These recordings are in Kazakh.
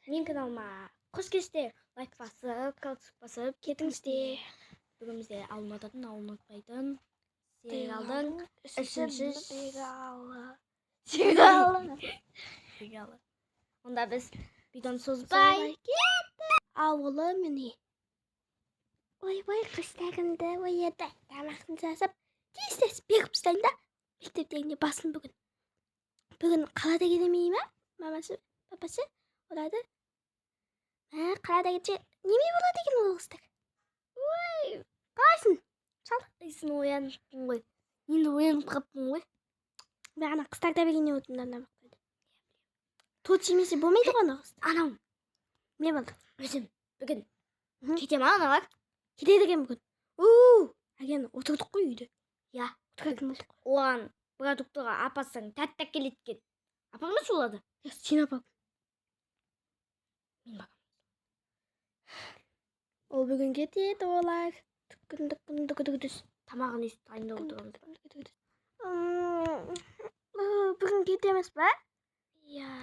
Мен каналыма қош келдіңіздер. Лайк басып, колокольчик басып кетіңіздер. Бүгін бізде алматыдан ұмытпайтын сериалдың үшінші сериалы. Онда біз бидон созбай ауылы міне. Ой-ой, қыстағымды ояды, тамақтың жасап, тез-тез бегіп ұстайын да, мектептегіне басын бүгін. Бүгін қалада келемей ме? Мамасы, папасы, олады. Қалада кетсе, неме болады екен ол қыстар? Ой, қалайсың? Шал, сен ояныппын ғой. Енді оянып қаппын ғой. Бағана қыстарда бергенне отындарына бақпайды. Тот жемесе болмайды ғой ана қыстар. Анау. Не болды? Өзім, бүгін. Кетем аналар. Кетеді екен бүгін. Әген отырдық қой үйде. Я, отыратын болдық. Оған продуктыға апасың тәттәк келеткен. Апаң не солады? Сен апам. Мен бағам. Ол бүгін кетеді олар. Түккіндік. Тамағын өйстіп дайындап отырамыз. Бүгін кетеміз ба? Я.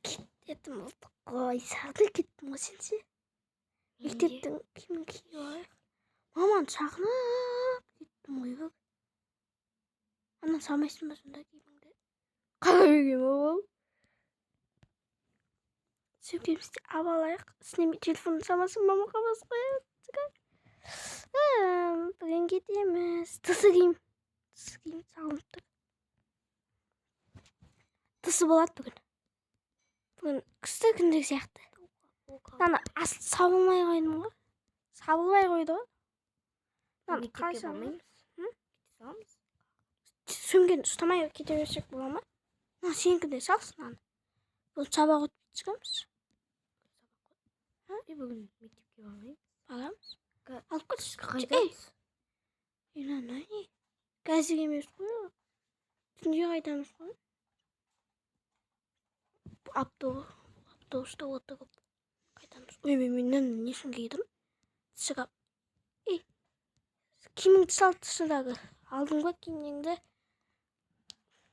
Кететін болдық қой. Сағынып кеттім ғой сенсе. Мектептің киімін киіп алайық. Маман шағынып кеттім ғой. Анан салмайсың ба сонда киіміңді? Қалай киім ол? Сөмкемізде алып алайық. Үстіне телефонын салмасын, мамаға басып қояйық. Бүгін кетеміз. Тысы киім салынып тұр. Тысы болады бүгін. Бүгін қысты күндер сияқты. Наны асыл сабылмай қойдым ғой. Сабылмай қойды ғой. Мектепке бармаймыз. Саламыз. Сөмген ұстамай кете берсек бола ма? Сенікінде салсын аны. Бұл сабақ өтіп шығамыз. Бүгін мектепке бармаймыз. Барамыз. Алып кетсіз. Қайдамыз? Қазір емес қой. Түнде қайдамыз ғой. Автобуста отырып қайтамыз. Мен несін кидім? Шығап. Киіміңді салып тысыдағы. Алдың ғой киіміңді.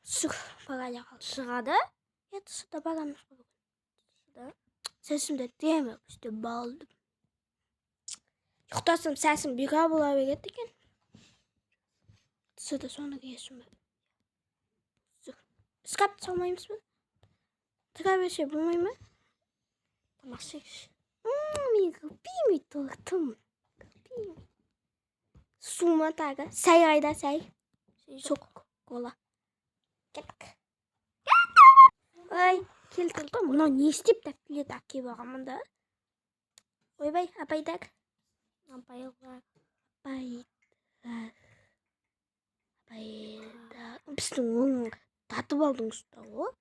Сұр бағая қалды. Шығады? Тысыда бағамыз ғой. Сәсімді деме үсте балдым. Ұқтасым сәсім бүйға бола береді екен. Тысыда соны киесім бе? Скапты салмаймыз ба? Тұра берсе болмай ма? Тамақшы кеш. Мен көпеймей тұртым. Сума тағы. Сәй қайда сәй? Жоқ кола. Кеттік. Ой, келді. Мұнау не істеп тәптіледі әке бағамында? Ойбай, апайдаг. Апайдаг. Біздің оның татып алдың ұста ғой.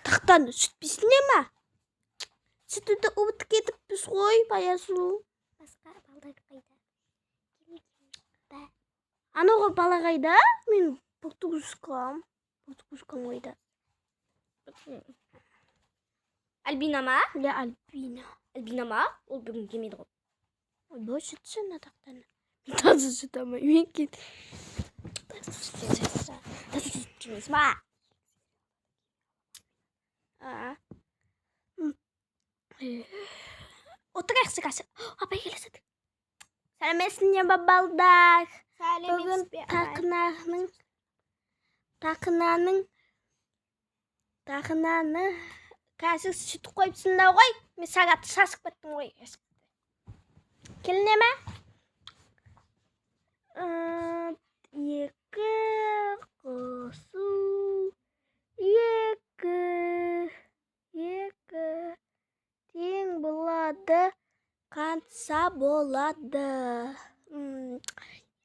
Тақтаны сүт бісіне ма? Сүтті ұбыты кетіп біз ғой, баясу. Басқа балдар қайда? Анауға бала қайда? Мен бұқтығышқам ойда. Альбина ма? Ле Альбина. Альбина ма? Ол бүгін келмейді ғой. Ой, бұл сүтсін атақтаны. Мен тазы сүт амай. Мен кет. Тазы сүт жемес ма? Отырайық сықасы. Апай келеседі. Сәлемесіне бабалдар. Бүгін тақынаны қазір сүт қойыпсында ғой. Мен сағатты сасып кеттім ғой. Келіне ме? Екі қосу. Екі тең болады. Қанша болады.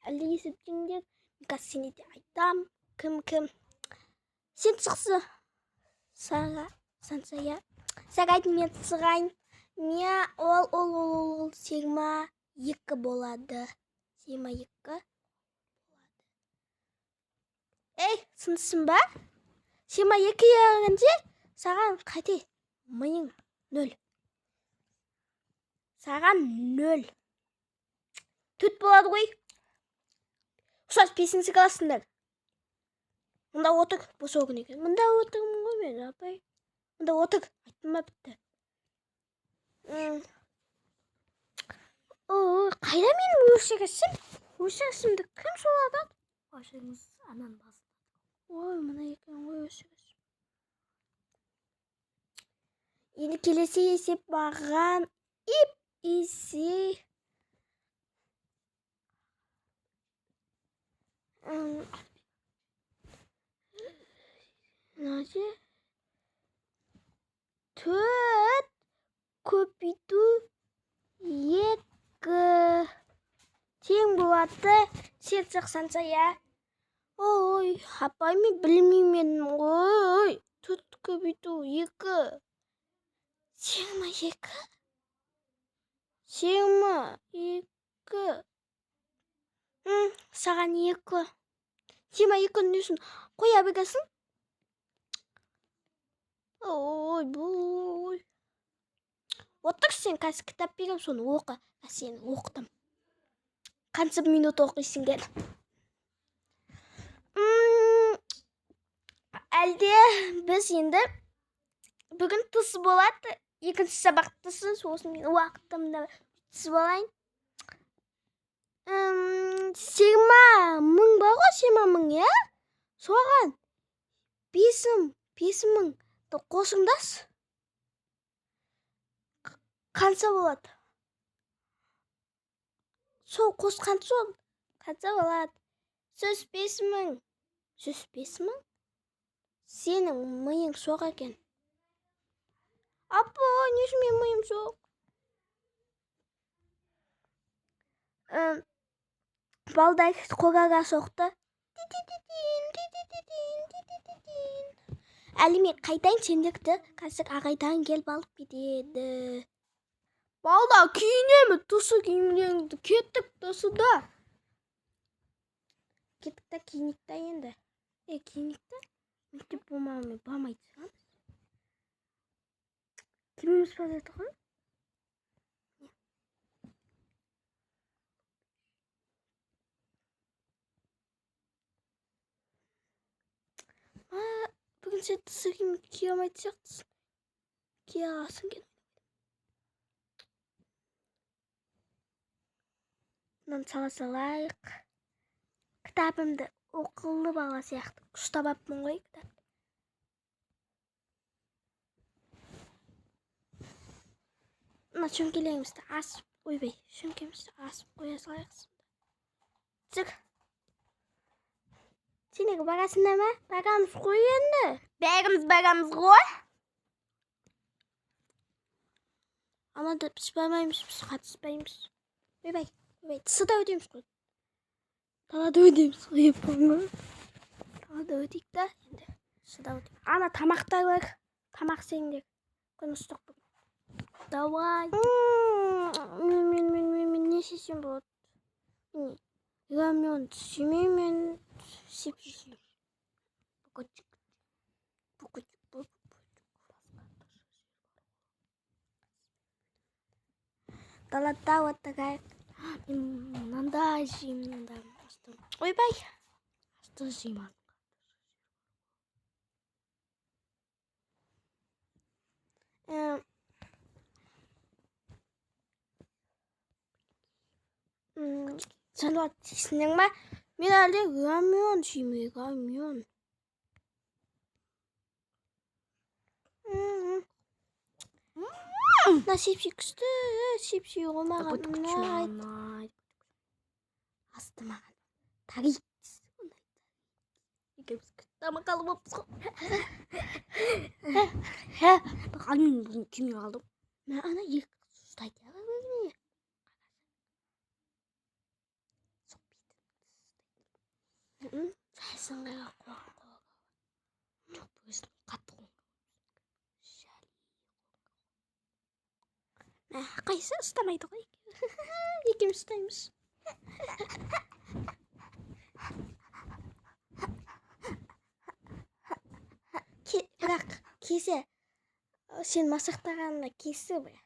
Әлі есептеңдер. Қазір сені де айтам. Кім? Сен шықсы. Сансая. Сағайт мен сығайын. Мен ол сегма екі болады. Сегма екі болады. Сынсын ба? Сегма екі еғінде саған қате. Миың 0. Саған 0. Түт болады ғой. Ұсас 5-ші классындар. Мұнда отыр, бұл соғын екен. Мұнда отырмын ғой мен, апай. Мында отыр. Айттым ба бітті. Қайда менің өшірісім? Өшірісімді кім солады? Өшіріңіз анан басты. Ой, мына екен ғой өшірісім. Енді келесі есеп маған isi Nasıl? Төрт көбейту екі тең болады. Сен жақсанса, я? Ой, апай мен білмеймін ғой. Төрт көбейту екі. Жиырма екі? Жиырма екі. Саған екі. Жиырма екінің несін қоя бересің? Ой, бой. Отыр сен, қазір кітап берем, соны оқы. Сені оқытам. Қанша минут оқисың деді. Әлде біз енді бүгін тыс болады. Екінші сабақ тысы, сосын мен уақытымда тыс болайын. 20 мың бар ғой, 20 мың, я? Соған 5 мыңды қосыңдас. Қанша болады? Сол қосқан сол қанша болады? 105 мың. 105 мың? Сенің миың соқ екен. Апа, неші мен миым соқ? Балдай қораға соқты. Әлі мен қайтайын, сендерді қазір ағайдан келіп алып кетеді. Балда киінемі? Тұсы киімдеріңді кеттік тұсыда. Кеттік та киінік та енді. Киінік та? Мектеп болмауымен бармайды шығамыз. Кіміміз бар еді ғой? Бүгін сен тұсы кие алмайды сияқтысың. Кие аласың кен. Мынаны сала салайық. Кітабымды оқылы бала сияқты ұстап аппын ғой кітапты. Мына шөмкелерімізді асып, ойбай, шөмкемізді асып қоя салайықсың. Жүр. Сенегі бағасында ма? Бағамыз қой енді. Бағамыз ғой. Аманда біз бармаймыз, біз қатыспаймыз. Ойбай, тысыда өтеміз қой. Талада өтеміз қой, еппіңі. Талада өтейік та, енді тысыда өтейік. Ана тамақтар бар, тамақ сеңдер. Күн ұстық бұл. Давай. Мен не шешем болады? Рамен семеймен сепші. Далада отырайық. Мынандай жеймін. Ойбай. Асты жеймін. Салат дейсің ба? Мен әлде рамен жеймін, рамен. На сепші күшті, сепші олмаған. Асты маған. Тарик. Екеміз тамақ алып опыз ғой. Баған мен бұны кеме алдым. Мен ана екі ұстайды. Сайсын қайға қоған. Жоқ бөзін қатты қоған. Қайсы ұстамайды ғой. Екеміз ұстаймыз. Бірақ кесе сен масақтағанына кесі бірақ.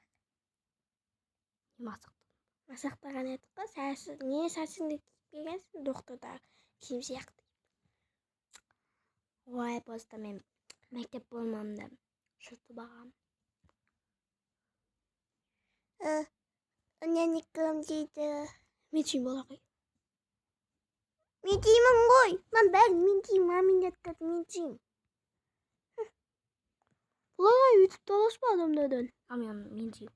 Масақтаған едік па? Не сәрсіңді киппегенсің доқтырдағы киім сияқты. Ой, просто мен мектеп болмамда. Шұрт бағам. Оннан дейді. Мен түйім бола қой. Мен түйімін ғой. Мен бәрін мен түйім, мамин еттеді, мен түйім. Бұлай өйтіп таласпа адамдардан. Мен түйім.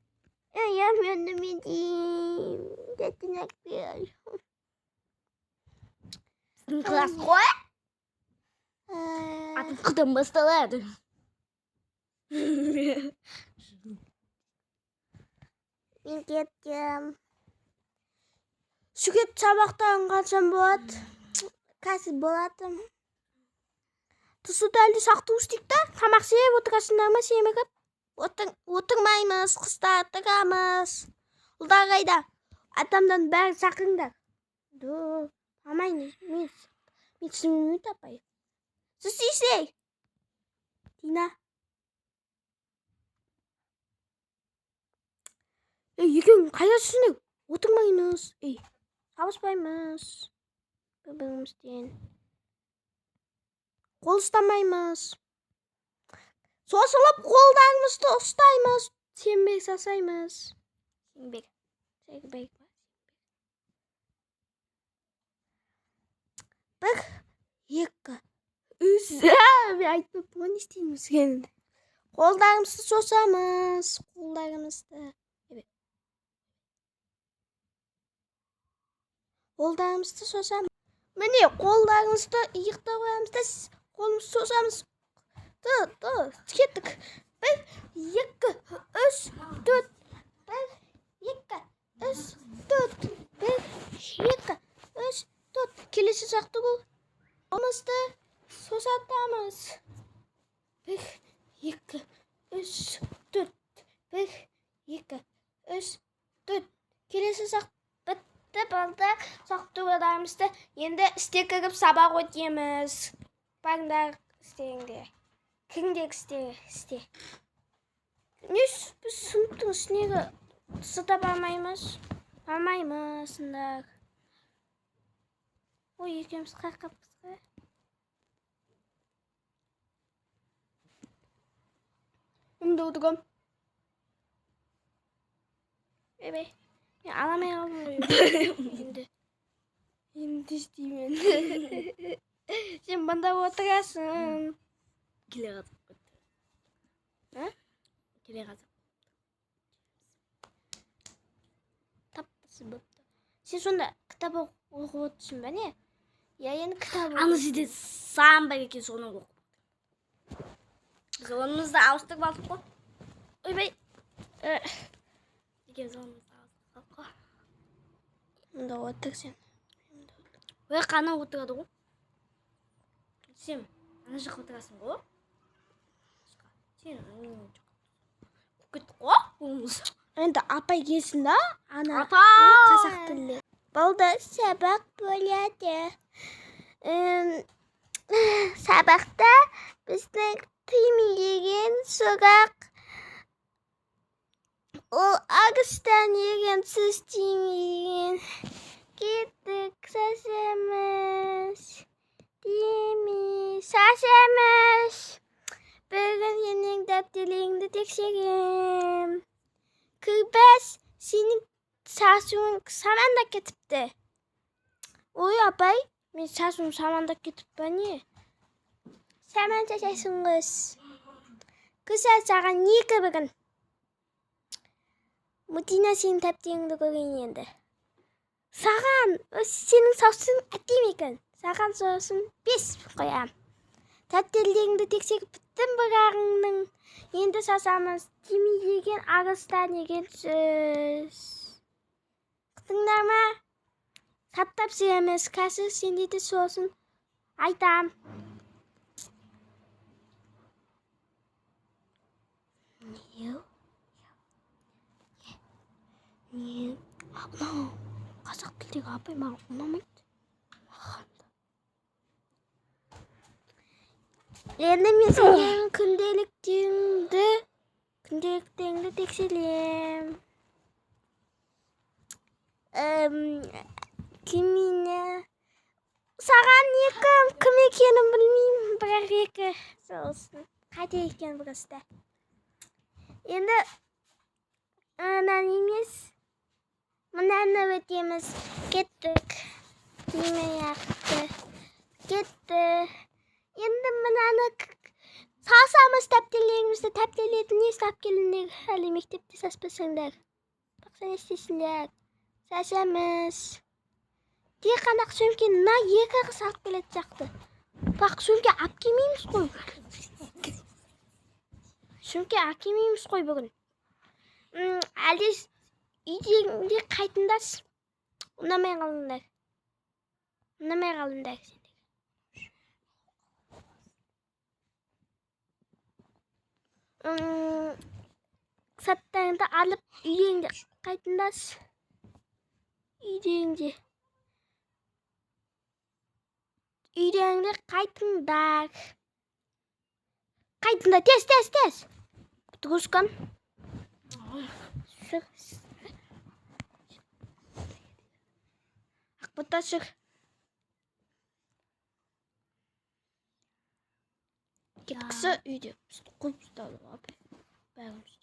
Мен түйім. Дәттінәк бер. Біздің класс қой? Атын қыдан басталады. Мен кеттім. Сүгет сабақтан қаншам болады? Қазір болады. Тұсы дәлді сақты ұстикті. Тамақ сеп отырасыңдар ма семігіп? Отырмаймыз, қыста отырамыз. Ұлдар қайда? Атамдан бәрі сақыңдар. Амайын, мен түсімімі тапай. Сіз істей? Дина. Екен қайда түсінеу? Отырмаймыз. Сабыспаймыз. Бір-бірімізден. Қол ұстамаймыз. Сосылып қолдарымызды ұстаймыз. Сенбек сасаймыз. Сенбек. Сенбек. Бір, екі, үш. Мен айтпап бұған істейміз кенді. Қолдарымызды сосамыз. Қолдарымызды. Қолдарымызды сосамыз. Міне қолдарымызды иықта қоямыз, қолымызды сосамыз. Кеттік. Бір, екі, үш, төрт. Бір, екі, үш, төрт. Бір, екі, үш, төрт. Келесі жақты бұл. Қолымызды сосатамыз. Бір, екі, үш, төрт. Бір, екі, үш, төрт. Келесі жақты. Болды сақтығыдарымызды енді істе кіріп сабақ өтеміз. Барыңдар істеріңдер. Кіріңдер істе. Біз сыныптың үстінегі сыта бармаймыз. Бармаймызсыңдар. Ой, екеуміз қаққаппыз ғой. Үнді отырғым. Бебей. Мен аламай қалдым ғой. Енді істеймін. Сен банда отырасың. Келе қазып көтті. Келе қазып. Таптысы бұпты. Сен сонда кітап оқып отырсың ба не? Енді кітап оқып. Аны сізде сан бар екен соны оқып. Біз онымызды ауыстырып алдық қой. Ойбай. Екеуміз онымызды. Мұнда отыр сен. Ой, қана отырады ғой. Сен, ана жаққа отырасың ғой. Сен, кеттік ғой. Енді апай келсін да, ана қазақ тілі. Болды, сабақ болады. Сабақта біздің түймеген сұрақ. Ол ағыстан еген сіз түймеген. Кеттік сасамыз. Дейміз сасамыз. Бүгін енің дәптеліңді тексерем. Кірбәс сенің сасуың саманда кетіпті. Ой, апай, мен сасуым саманда кетіп па не? Саманда сасуыңыз. Күсәл саған екі бүгін. Мұтина сенің тәптеріңді көрейін енді. Саған, сенің саусың әттем екен. Саған сосын 5 қоям. Тәптеріңді тексеріп біттім бірағыңның. Енді сасамыз. Тимей деген ағыстан еген сөз. Қытыңдар ма? Саттап сөреміз. Кәсір сендейді сосын айтам. Қазақ тілдегі апай маған ұнамайды. Енді мен сенің күнделіктеріңді тексерем. Кіміне? Саған кім екенін білмеймін, бірақ екі сосын. Қайда екен бірісті? Енді анан емес. Мынаны өтеміз. Кеттік. Демей ақты. Кетті. Енді мынаны салсамыз тәптелерімізді тәптелетін не істеп келіңдер. Әлі мектепте саспасаңдар. Бақса не істесіңдер. Сасамыз. Тек қана сөмкені мына екі қыз алып келетін сияқты. Бақ сөмке алып келмейміз ғой. Сөмке алып келмейміз ғой бүгін. Әлде үйде қайтыңдар. Ұнамай қалыңдар. Ұнамай қалыңдар сендер. Саттарыңды алып үйдеңде қайтыңдар. Үйдеңде қайтыңдар. Қайтыңдар, тез. Дружкам. Ақбота шық. Кеткісі үйде қойып ұсталуға. Бәріміз.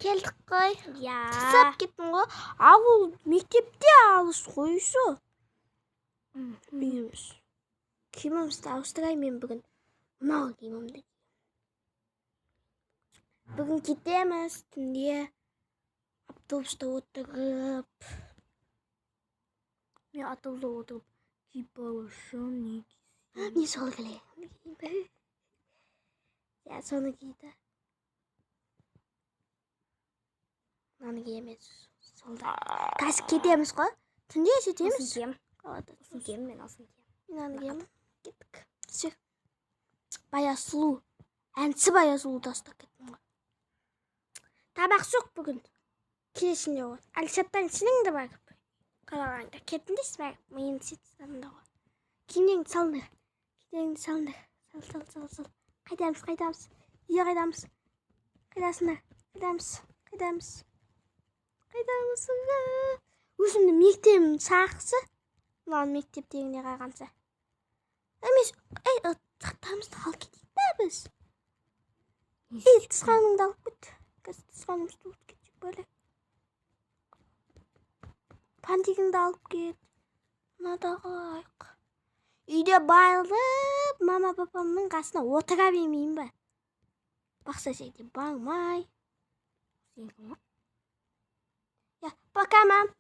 Келдік қой. Қысап кеттің ғой. Ауыл мектепте алыс қойшы. Үйіміз. Киімімізді ауыстырайын мен бүгін. Мынау киімімді. Бүгін кетеміз түнде. Автобуста отырып. Мен автобуста отырып. Киіп алышым не кисем. Не сол келе. Я соны киді. Мынаны киеміз. Солда. Қазір кетеміз ғой. Түнде жетеміз. Осын кием. Мен осын кием. Мен аны кием. Кеттік. Все. Бая сұлу. Әнсі бая сұлу тастап кеттім ғой. Табақ жоқ бүгін. Келесінде ғой. Әлсаттан сенің де бағып. Қалағанда. Кеттіңдес бағып. Мен сетсанында ғой. Киімдеріңді салыңдар. Сал. Қайдамыз. Үйде қайдамыз. Қайдасыңдар. Қайдамыз. Өзімді мектебім сақсы. Мынау мектептегіне қайғанса. Емес, тақтамызды алып кетейік бә біз. Тысқаныңды алып кет. Тысқанымызды алып кетейік бөлек. Пантигіңді алып кет. Мынадағы айық. Үйде байлып, мама папамның қасына отыра бермеймін ба? Бақса жерде бармай. Я, пока, мам.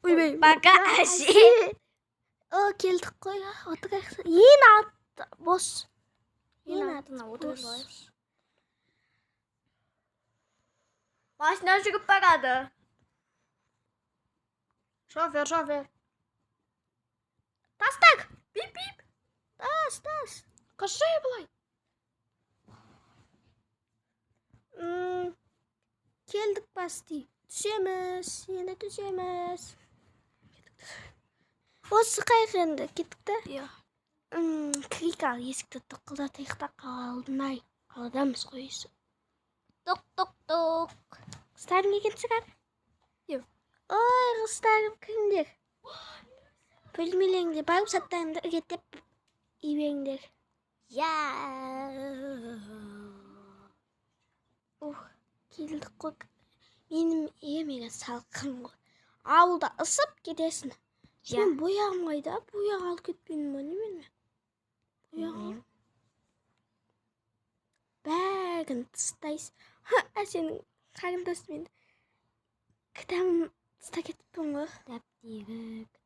Ойбай, пока, әше. Келдік қой, отырайық. Ең аты бос. Ең атына отырайық. Машина жүріп барады. Шофер. Тастак. Бип. Тас. Қашай бұлай. Келдік басты. Енді түсеміз. Осы қайық енді кеттік та? Иә. Крик ал, есікті тұқылдатайық та қалдым-ай. Қаладамыз қойысы. Тоқ. Қыстарың екен шығар? Иә. Ой, қыстарым кіріңдер. Бөлмелеріңде барып саттарыңды үгеттеп үйбеңдер. Келдік қой. Менің емеге салқын ғой. Ауылда ысып кетесін. Мен бояғым қайда? Бояқ алып кетпеймін ба немен? Бояғым. Бәрін тыстайсың. Сенің қарындасымен кітабын тыста кетіппін ғой.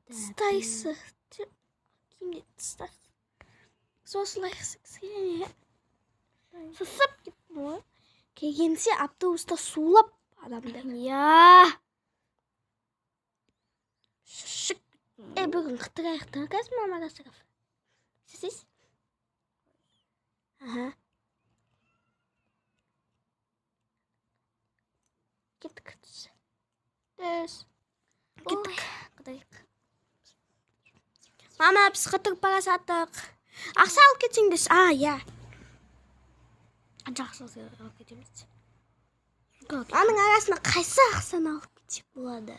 Тыстайсың. Кімде тыстайсың? Сосылайсың. Сысып кеттім ғой. Келгенсе автобуста сулап адамдар. Шық. Бүгін қытырайықтың қазір мамаға сұрап. Сіз? Кеттік. Кеттік. Мама, біз қытырып бара саттық. Ақша алып кетсеңдес. Я. Қанша ақша алып кетеміз? Аның арасына қайсы ақшаны алып кетсек болады?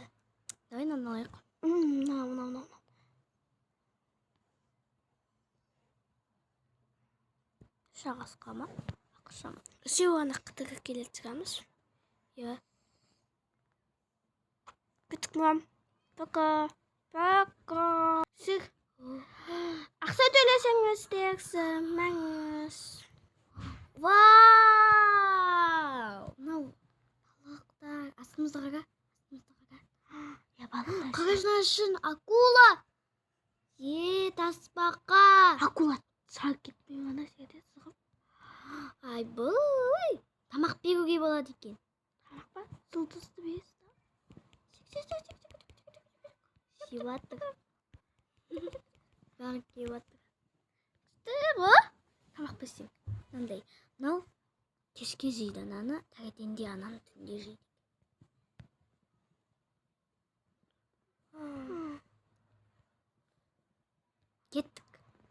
Давай мынаны алайық. Мынау. Шағасқа ма? қысамын. Үшеу ана қытығы келеді шығамыз. Иә. Күттік мам. Пока. Пока. Сық. Ақша төлесеңіз тексімәңіз. Вау! Мынау балықтар. Астымызда қара. Я балықтар. Қағажына үшін акула. Тасбақа. Акула. Сағып кетпей мана седі сығып. Ай бұй. Тамақ беруге болады екен. Тамақ па? Жұлдызды бересіз. Севаттық. Бәрі кеваттық. Тұғы? Тамақ берсең. Мынандай. Мынау кешке жейді ананы, таңертеңде ананы түнде жейді. Кеттік.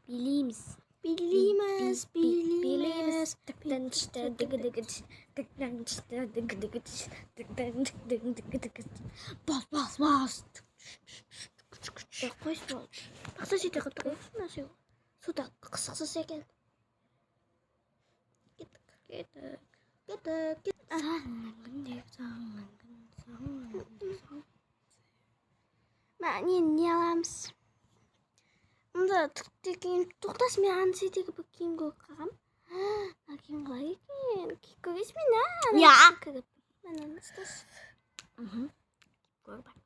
Билейміз. Билейміз. Бас. Қойсы болды. Бақса жете қыпты қойсын әсеу. Суда қысықсыз екен. Кеттік. Не аламыз? Мұнда түктеген тоқтас мен аңсетегі бұл киім көріп қағам. Киім қалай екен? Көрес мен Я. Мен ұстас. Көріп бақ.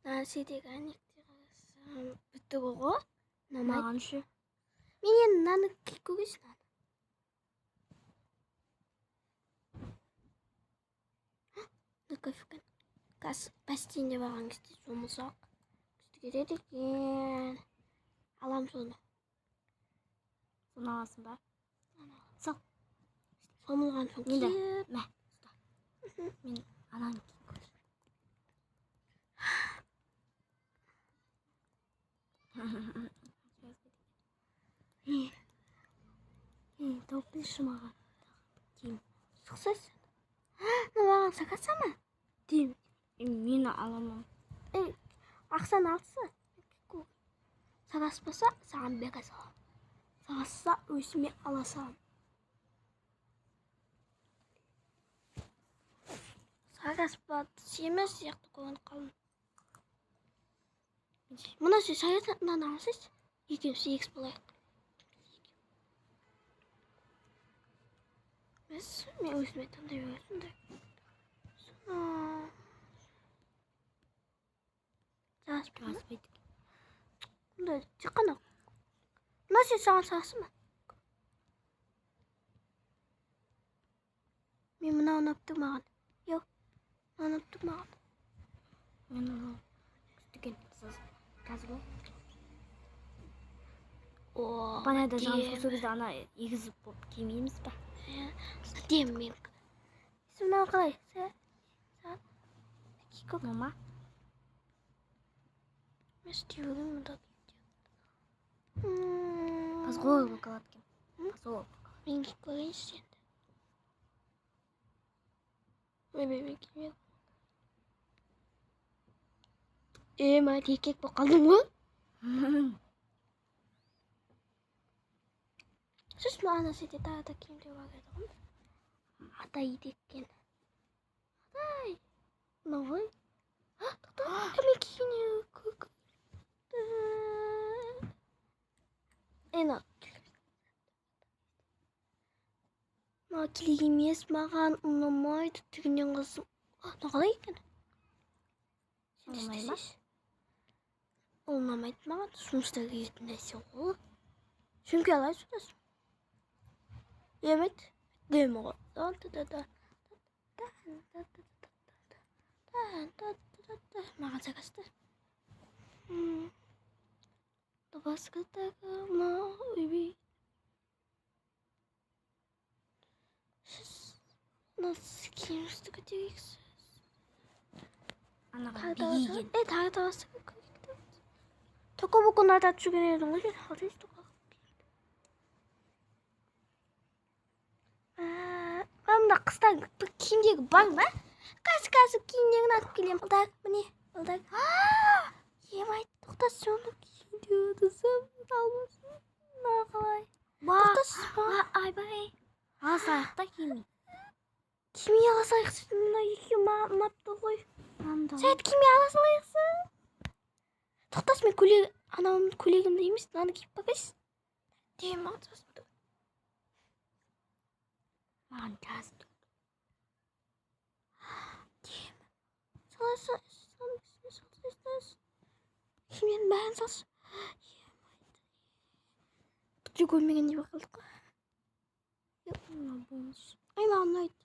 Аңсетегі әнектер қарасам бітті қоғы. Маған ше. Мен енді наны көресін аны. Көфікен. Қас бассейнде барған кезде жұмылсақ. Күшті кетеді екен. Алам соны. Соны аласың ба? Сал. Шомылған соң Енді. кеп. Мә. Мен анан кейін көрсін. Тауып берші маған. Деймін. Шықсайсың. Маған сақаса ма? Деймін. Мені аламам. Ақсан алса. Сағаспаса, саған беға салам. Сағасса, өзіме ала салам. Сағаспады, семіз сияқты қойын қалын. Мұна сүй саясатынан алсыз, екеуміз екс болайық. Мен өзіме таңдай өрсінді. Жазбайды. Мұнда тек-қана. Мұна сүй саған сағасы ма? Мен мұна ұнапты маған. Йоу, мұна ұнапты маған. Мен оны күштіген қазы бол. Банайда жаңыз қосу бізді ана егізіп болып кемейміз ба? Дем мен. Мұна қалай? Сәт. Мама? Мен істеуім мұнда. Пазғол бұқалат кен. Пазғол. Мен көрейін сенді. Мен келмеді. Ма текек бұл қалдың ғой? Сіз маған сәте тағы кемде бар еді ғой? Атай етеккен. Атай. Мынау ғой? Тоқта. Мен кейіне көк. Маған келек емес, маған ұнамайды түгінен қызым. Қалай екен? Ұнамай ма? Ұнамайды маған. Жұмыста келетін нәрсе ғой. Сөмке алай судасың. Емет. Демі ғой. Маған сағасты. Басқадағы мынау өйбей. Nasıl kiyimizді көтерексіз? Анаға бейген. Тағы табасы көкекті. Тоқы бұқын атат жүрген едің ғой жен. Алдыңыз тоқы. Мамда қыстан киімдегі бар ма? Қасы киімдерін атып келем. Ұлдар, міне. Ұлдар. Емай, тоқтасы оны киім. Видеодасым алмасын. Қалай? Тоқтасыз ба? Айбай. Алсайық та киімін. Кеме ала салайықшы. Мына екеуі ұнапты ғой. Анда. Сәт кеме ала салайықшы. Тоқтас, мен көйлегімді емес, мынаны киіп бақайсыз. Деймін ағзасымды. Маған жазды. Деймін. Салайсыз. Кеменің бәрін салшы. Бүкте көрмегендей бақылдық қой. Ай, маған ұнайды.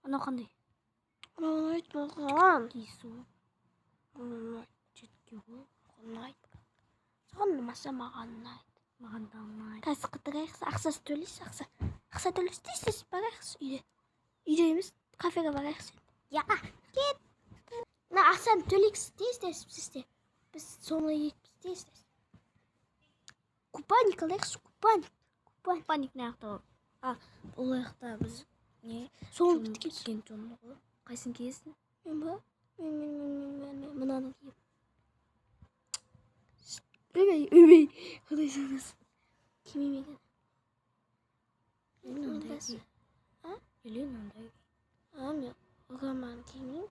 Анау қандай? Маған ұнайды маған. Киісу. Ұнайды. Жетке ғой. Ұнайды. Саған ұнамаса маған ұнайды. Маған да ұнайды. Қазір қыдырайықшы. Ақшасы төлейсіз, ақша төлейсіз дейсіз. Барайықшы үйде. Үйде емес, кафеге барайықшы. Я. Кет. Мына ақшаны төлейіксіз дейсіз сізде. Біз соны етпіз дейсіз. Купальник алайықшы, купальник. Купальник не аяқта? Ол аяқта біз не? Соны біткен. Киген жонды ғой. Қайсын киесің? Мен ба? Мен мынаны кием. Өбей. Құдай санасын. Кимемеген. Ондай ки. Елен ондай ки. Мен ұғаман кимеймін.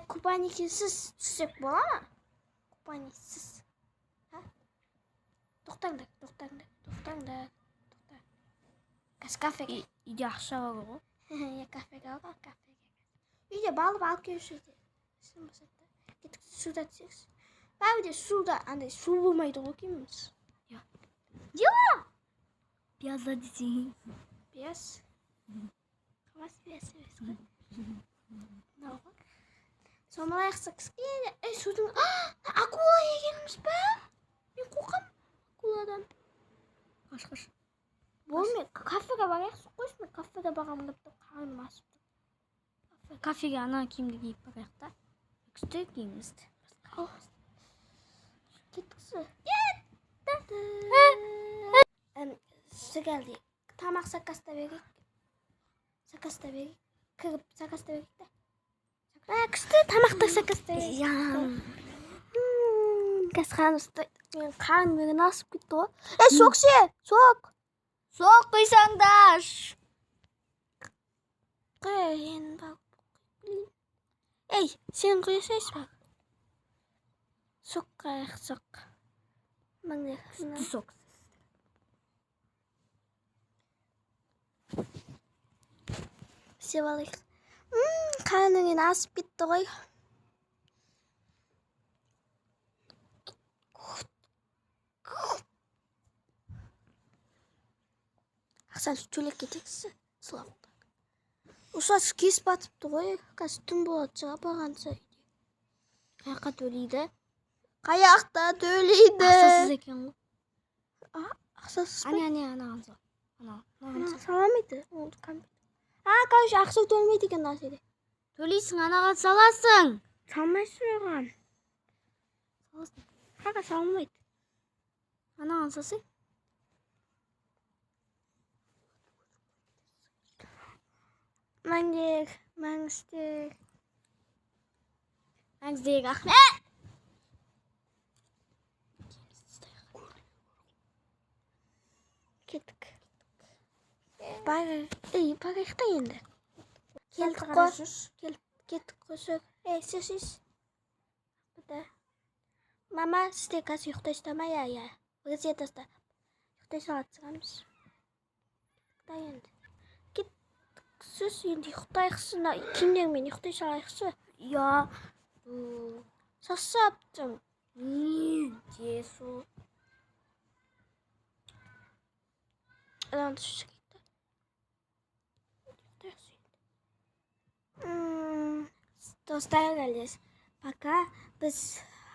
Купальниксіз түссек бола ма? Купальниксіз. Тоқтаңдар. Қазір кафеге. Үйде ақша бар ғой. Кафеге алға, кафеге. Үйде балып алып келуші еді. Кеттік суда түсекіз. Бәуде суда, андай су болмайды ғой кеміміз. Пиязда десең. Пияз. Қамас пияз емес қой. Мынау ғой. Сомалайықса кіске. Судың... Акула егеніміз бә? Мен қоқам акуладан. Қаш. Болмай, кафеге барайықшы қойшы, мен кафеге бағам кіпті қарным асыпты. Кафеге ана киімді киіп барайық та. Күшті киімізді. Кеттіксі. Сігелді. Тамақ сақаста берейік. Кіріп сақаста берейік та. Күшті тамақты сақаста берейік. Кәз қан ұстайды. Мен қан мені асып кетті ғой. Соқ ше! Соқ! Соқ қойсаңдар! Қойын бақ. Сен қойсайыз бақ. Соқ қайық, соқ. Маңдай. Соқ. Сеп алайық. Қаныңын асып кетті ғой. Ақсан төлек кетексі. Славық. Ұшас кес батыпты ғой. Қазір түн болады шыға бағанса үйде. Қаяққа төлейді? Қаяқта төлейді. Ақсасыз екен ғой. Ақсасыз ба? Ане, анаған сал. Анаған сал. Саламайды. Короче, ақша төлмейді екен наседе. Төлейсің, анаған саласың. Салмайсың оған. Қаға салмайды. Анаған салсың. Мәңістек. Ахмет! Кеттік. Барайықта енді. Келдік қой. Кеттік қой. Сіз. Мама, сізде қазір ұйықтайсыздар ма? Біз етасыздар. Ұйықтай салатсығамыз. Ұйықтай енді. Сіз енді ұйықтайықсың. Кімдермен ұйықтай салайықсы? Сасаптың. Жесу. Адан түсі кетті. Достар әлдес. Пока біз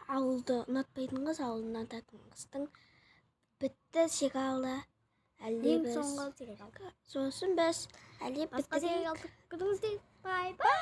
ауылды ұнатпайтын қыз, ауылды ұнататын қыздың бітті сериалы. Ең соңғы сериал. Сосын біз әлде Басқа сериалды көрдіңіздер. Бай-бай.